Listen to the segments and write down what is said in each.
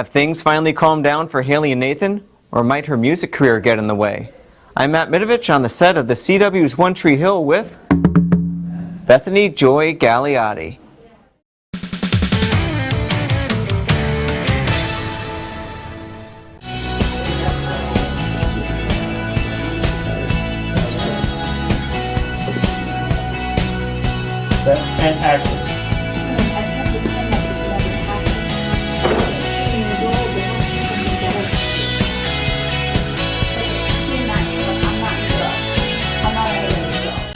Have things finally calmed down for Haley and Nathan, or might her music career get in the way? I'm Matt Mitovich on the set of the CW's One Tree Hill with Bethany Joy Galeotti. And action.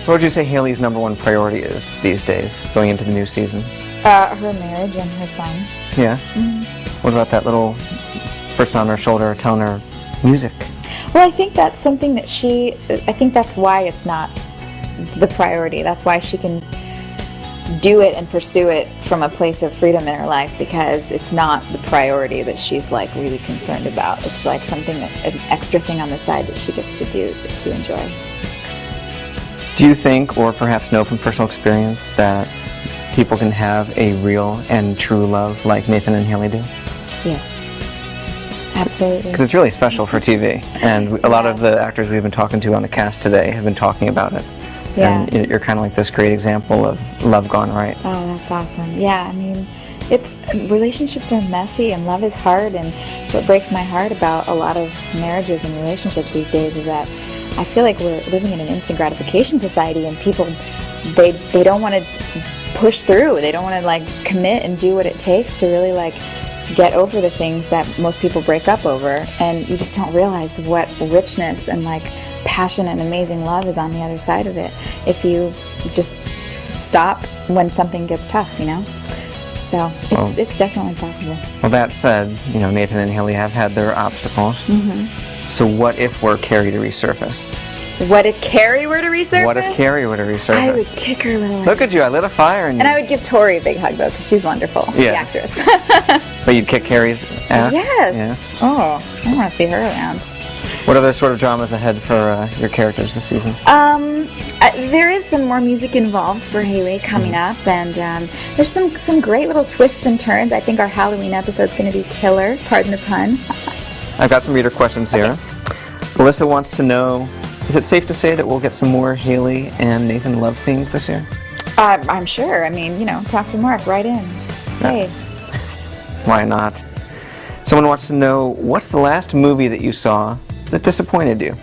What would you say Haley's number one priority is these days, going into the new season? Her marriage and her son. Yeah? Mm-hmm. What about that little person on her shoulder telling her music? Well, I think that's something that I think that's why it's not the priority. That's why she can do it and pursue it from a place of freedom in her life, because it's not the priority that she's like really concerned about. It's like something, an extra thing on the side that she gets to do to enjoy. Do you think, or perhaps know from personal experience, that people can have a real and true love like Nathan and Haley do? Yes, absolutely. Because it's really special for TV, and a lot of the actors we've been talking to on the cast today have been talking about it. Yeah. And you're kind of like this great example of love gone right. Oh, that's awesome. Yeah, I mean, relationships are messy and love is hard, and what breaks my heart about a lot of marriages and relationships these days is that I feel like we're living in an instant gratification society, and people, they don't want to push through. They don't want to like commit and do what it takes to really like get over the things that most people break up over, and you just don't realize what richness and like passion and amazing love is on the other side of it if you just stop when something gets tough, you know? So it's definitely possible. Well, that said, you know, Nathan and Haley have had their obstacles. Mm-hmm. So what if we're Carrie to resurface? What if Carrie were to resurface? What if Carrie were to resurface? I would kick her little Look at you, I lit a fire. And I would give Tori a big hug, though, because she's wonderful, the actress. But you'd kick Carrie's ass? Yes. Yeah. Oh, I want to see her around. What other sort of dramas ahead for your characters this season? There is some more music involved for Haley coming up, and there's some great little twists and turns. I think our Halloween episode's going to be killer, pardon the pun. I've got some reader questions here. Okay. Melissa wants to know, is it safe to say that we'll get some more Haley and Nathan love scenes this year? I'm sure. I mean, you know, talk to Mark, right in. Hey. Why not? Someone wants to know, what's the last movie that you saw that disappointed you?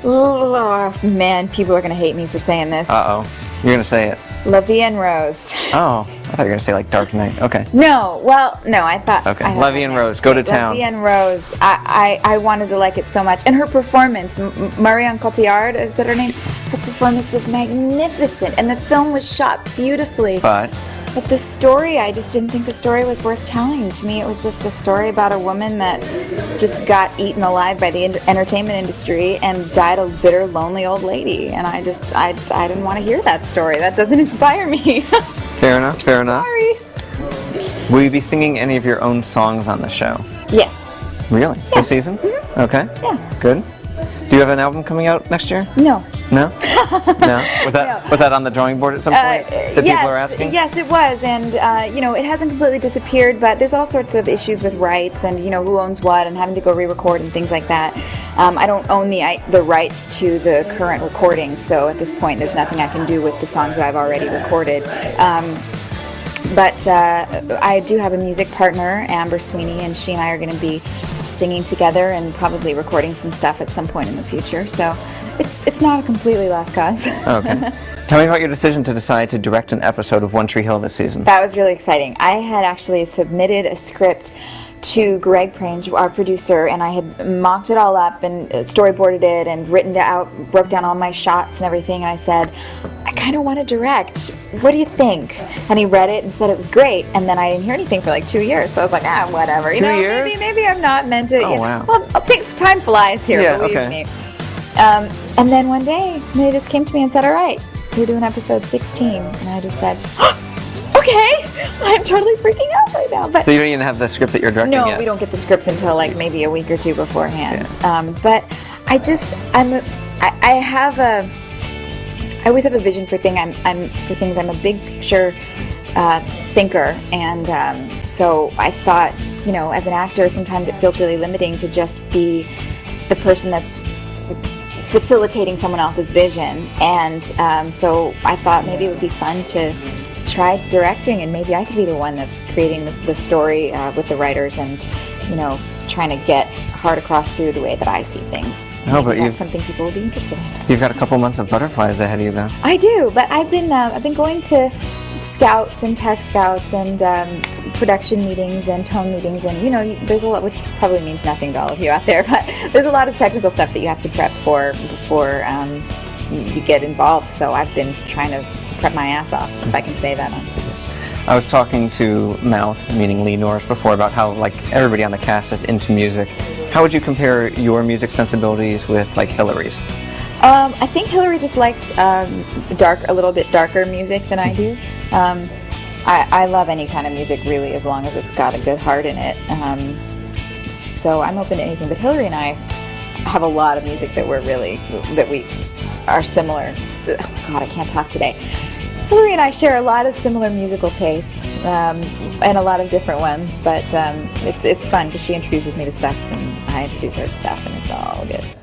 Oh, man, people are going to hate me for saying this. Uh-oh. You're going to say it. La Vie en Rose. Oh, I thought you were going to say like Dark Knight. Okay. No, I thought... Okay, La Vie en Rose, go to town. La Vie en Rose, I wanted to like it so much. And her performance, Marion Cotillard, is that her name? Her performance was magnificent, and the film was shot beautifully. But the story, I just didn't think the story was worth telling. To me, it was just a story about a woman that just got eaten alive by the entertainment industry and died a bitter, lonely old lady. And I didn't want to hear that story. That doesn't inspire me. Fair enough, fair enough. Sorry. Will you be singing any of your own songs on the show? Yes. Really? Yes. This season? Mm-hmm. Okay. Yeah. Good. Do you have an album coming out next year? No. No? No? Was that on the drawing board at some point that people are asking? Yes, it was, and you know, it hasn't completely disappeared, but there's all sorts of issues with rights and, you know, who owns what and having to go re-record and things like that. I don't own the rights to the current recording, so at this point there's nothing I can do with the songs that I've already recorded. But I do have a music partner, Amber Sweeney, and she and I are going to be singing together and probably recording some stuff at some point in the future. So it's not a completely lost cause. Okay. Tell me about your decision to decide to direct an episode of One Tree Hill this season. That was really exciting. I had actually submitted a script to Greg Prange, our producer, and I had mocked it all up and storyboarded it and written it out, broke down all my shots and everything, and I said, I kind of want to direct. What do you think? And he read it and said it was great, and then I didn't hear anything for like 2 years, so I was like, whatever. You 2 know, years? Maybe I'm not meant to. Oh, wow. Well, I think time flies here, believe me. And then one day, they just came to me and said, all right, we're doing episode 16, and I just said, okay, I'm totally freaking out right now. But so you don't even have the script that you're directing yet? No, we don't get the scripts until like maybe a week or two beforehand. Yeah. But I always have a vision for things. I'm a big picture thinker, and so I thought you know, as an actor, sometimes it feels really limiting to just be the person that's facilitating someone else's vision. And so I thought maybe it would be fun to try directing, and maybe I could be the one that's creating the story with the writers and, you know, trying to get heart across through the way that I see things. Oh, but that's something people will be interested in. You've got a couple months of butterflies ahead of you, though. I do, but I've been going to scouts and tech scouts and production meetings and tone meetings, and you know, there's a lot, which probably means nothing to all of you out there, but there's a lot of technical stuff that you have to prep for before you get involved. So I've been trying to prep my ass off, if I can say that on TV. I was talking to Mouth, meaning Lee Norris, before about how like everybody on the cast is into music. How would you compare your music sensibilities with like Hillary's? I think Hillary just likes a little bit darker music than I do. I love any kind of music really, as long as it's got a good heart in it. So I'm open to anything. But Hillary and I have a lot of music that we are similar. So, God, I can't talk today. Hillary and I share a lot of similar musical tastes, and a lot of different ones. But it's fun because she introduces me to stuff, and I introduce her to stuff, and it's all good.